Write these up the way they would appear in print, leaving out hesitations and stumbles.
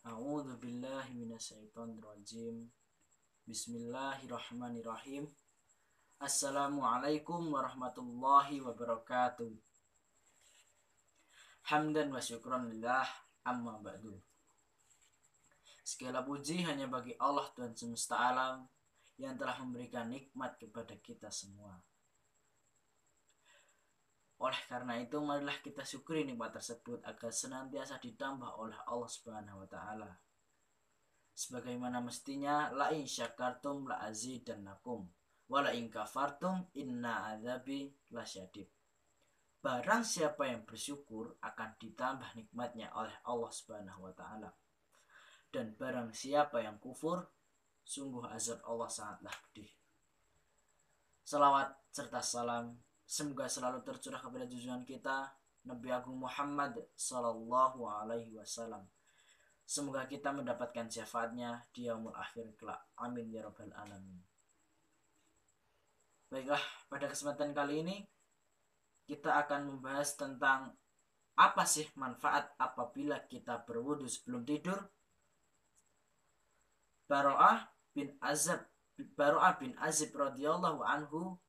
A'udzu billahi minasyaitonir rajim. Bismillahirrahmanirrahim. Assalamualaikum warahmatullahi wabarakatuh. Hamdan wa syukran lillah, amma ba'du. Segala puji hanya bagi Allah Tuhan semesta alam yang telah memberikan nikmat kepada kita semua. Oleh karena itu, marilah kita syukuri nikmat tersebut agar senantiasa ditambah oleh Allah Subhanahu wa taala. Sebagaimana mestinya, la in syakartum la azidannakum wa la in kafartum inna adzabi lasyadid. Barang siapa yang bersyukur akan ditambah nikmatnya oleh Allah Subhanahu wa taala. Dan barang siapa yang kufur, sungguh azab Allah sangatlah pedih. Salawat serta salam semoga selalu tercurah kepada junjungan kita Nabi Agung Muhammad sallallahu alaihi wasallam. Semoga kita mendapatkan syafaatnya di yaumul akhir kelak. Amin ya rabbal alamin. Baiklah, pada kesempatan kali ini kita akan membahas tentang apa sih manfaat apabila kita berwudu sebelum tidur. Baro'ah bin Azib radhiyallahu anhu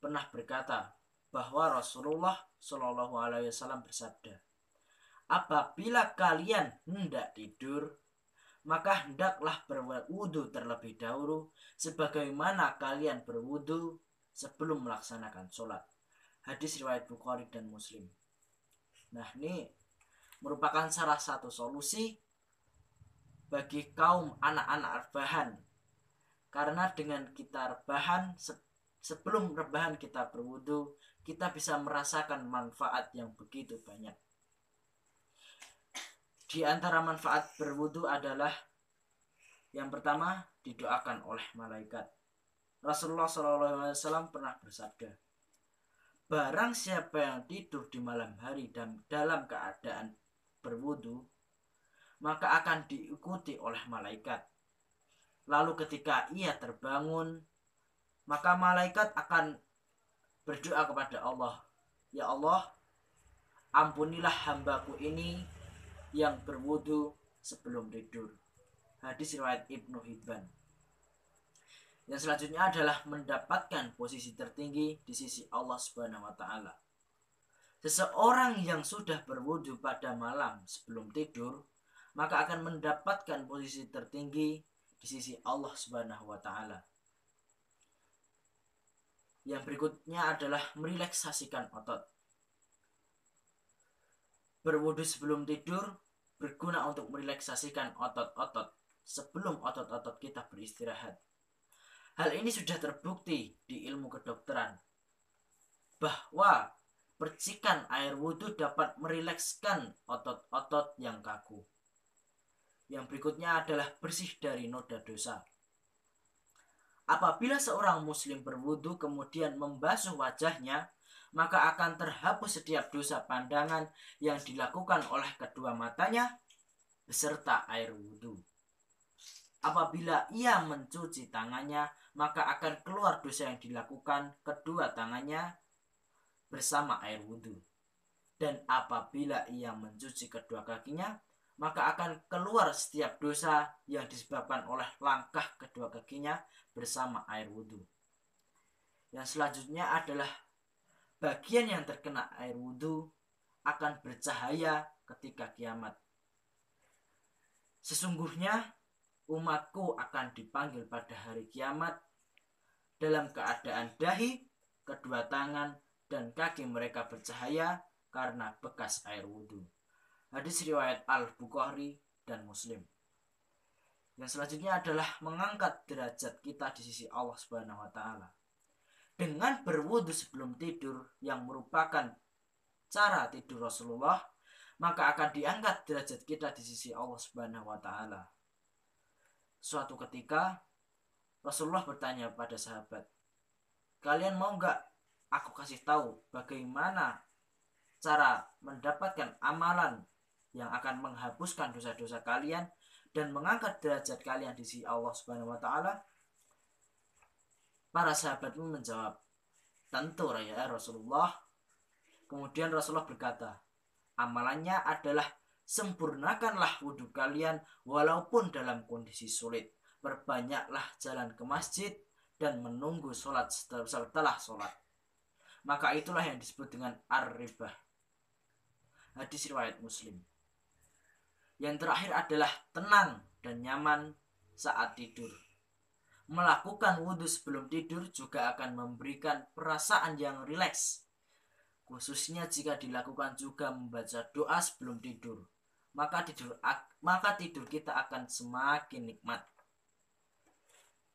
pernah berkata bahwa Rasulullah Shallallahu alaihi wasallam bersabda, apabila kalian hendak tidur, maka hendaklah berwudu terlebih dahulu sebagaimana kalian berwudu sebelum melaksanakan sholat. Hadis riwayat Bukhari dan Muslim. Nah, ini merupakan salah satu solusi bagi kaum anak-anak rebahan. Karena dengan kita rebahan, sebelum rebahan kita berwudu, kita bisa merasakan manfaat yang begitu banyak. Di antara manfaat berwudu adalah yang pertama, didoakan oleh malaikat. Rasulullah SAW pernah bersabda, barang siapa yang tidur di malam hari dan dalam keadaan berwudu, maka akan diikuti oleh malaikat. Lalu ketika ia terbangun, maka malaikat akan berdoa kepada Allah, ya Allah, ampunilah hambaku ini yang berwudu sebelum tidur. Hadis riwayat Ibnu Hibban. Yang selanjutnya adalah mendapatkan posisi tertinggi di sisi Allah Subhanahu wa taala. Seseorang yang sudah berwudu pada malam sebelum tidur, maka akan mendapatkan posisi tertinggi di sisi Allah Subhanahu wa taala. Yang berikutnya adalah merelaksasikan otot. Berwudu sebelum tidur berguna untuk merelaksasikan otot-otot sebelum otot-otot kita beristirahat. Hal ini sudah terbukti di ilmu kedokteran bahwa percikan air wudhu dapat merilekskan otot-otot yang kaku. Yang berikutnya adalah bersih dari noda dosa. Apabila seorang muslim berwudhu kemudian membasuh wajahnya, maka akan terhapus setiap dosa pandangan yang dilakukan oleh kedua matanya beserta air wudhu. Apabila ia mencuci tangannya, maka akan keluar dosa yang dilakukan kedua tangannya bersama air wudhu. Dan apabila ia mencuci kedua kakinya, maka akan keluar setiap dosa yang disebabkan oleh langkah kedua kakinya bersama air wudhu. Yang selanjutnya adalah bagian yang terkena air wudhu akan bercahaya ketika kiamat. Sesungguhnya umatku akan dipanggil pada hari kiamat dalam keadaan dahi, kedua tangan, dan kaki mereka bercahaya karena bekas air wudhu. Hadis riwayat Al-Bukhari dan Muslim. Yang selanjutnya adalah mengangkat derajat kita di sisi Allah Subhanahu wa taala. Dengan berwudu sebelum tidur yang merupakan cara tidur Rasulullah, maka akan diangkat derajat kita di sisi Allah Subhanahu wa taala. Suatu ketika Rasulullah bertanya pada sahabat, kalian mau gak aku kasih tahu bagaimana cara mendapatkan amalan yang akan menghapuskan dosa-dosa kalian dan mengangkat derajat kalian di sisi Allah Subhanahu wa taala? Para sahabat pun menjawab, tentu ya Rasulullah. Kemudian Rasulullah berkata, amalannya adalah sempurnakanlah wudhu kalian walaupun dalam kondisi sulit. Perbanyaklah jalan ke masjid dan menunggu sholat setelah sholat. Maka itulah yang disebut dengan ar-ribah. Hadis riwayat Muslim. Yang terakhir adalah tenang dan nyaman saat tidur. Melakukan wudhu sebelum tidur juga akan memberikan perasaan yang rileks, khususnya jika dilakukan juga membaca doa sebelum tidur. Maka tidur kita akan semakin nikmat.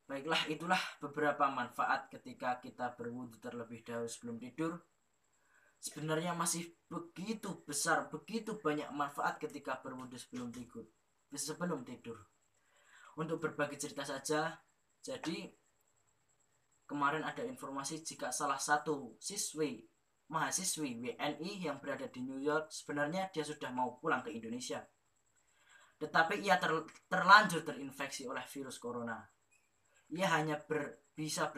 Baiklah, itulah beberapa manfaat ketika kita berwudhu terlebih dahulu sebelum tidur. Sebenarnya masih begitu besar, begitu banyak manfaat ketika berwudhu sebelum tidur. Untuk berbagi cerita saja, jadi kemarin ada informasi jika salah satu mahasiswi WNI yang berada di New York, sebenarnya dia sudah mau pulang ke Indonesia. Tetapi ia terlanjur terinfeksi oleh virus corona. Ia hanya bisa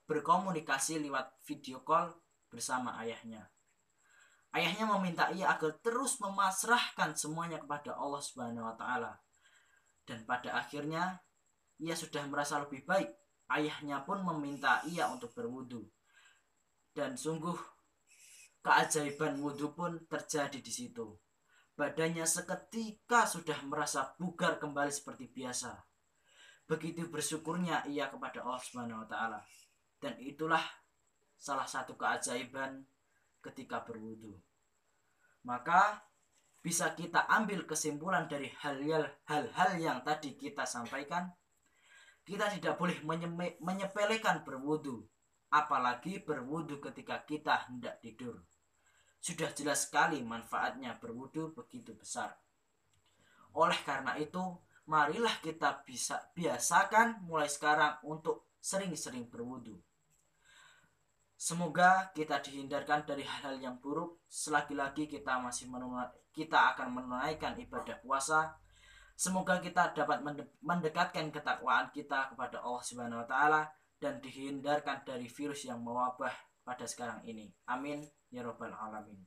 berkomunikasi lewat video call bersama ayahnya. Ayahnya meminta ia agar terus memasrahkan semuanya kepada Allah Subhanahu wa taala. Dan pada akhirnya ia sudah merasa lebih baik. Ayahnya pun meminta ia untuk berwudu. Dan sungguh keajaiban wudu pun terjadi di situ. Badannya seketika sudah merasa bugar kembali seperti biasa. Begitu bersyukurnya ia kepada Allah Subhanahu wa taala. Dan itulah salah satu keajaiban ketika berwudu. Maka bisa kita ambil kesimpulan dari hal-hal yang tadi kita sampaikan. Kita tidak boleh menyepelekan berwudu, apalagi berwudu ketika kita hendak tidur. Sudah jelas sekali manfaatnya berwudu begitu besar. Oleh karena itu, marilah kita biasakan mulai sekarang untuk sering-sering berwudu. Semoga kita dihindarkan dari hal-hal yang buruk selagi-lagi kita akan menunaikan ibadah puasa. Semoga kita dapat mendekatkan ketakwaan kita kepada Allah Subhanahu wa taala dan dihindarkan dari virus yang mewabah pada sekarang ini. Amin ya rabbal alamin.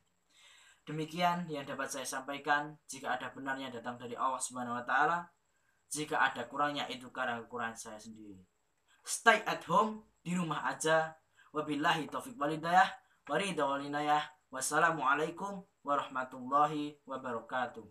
Demikian yang dapat saya sampaikan. Jika ada benarnya datang dari Allah Subhanahu wa taala, jika ada kurangnya itu karena kekurangan saya sendiri. Stay at home, di rumah aja. Wabillahi taufiq walhidayah, waridha walinayah. Wassalamualaikum warahmatullahi wabarakatuh.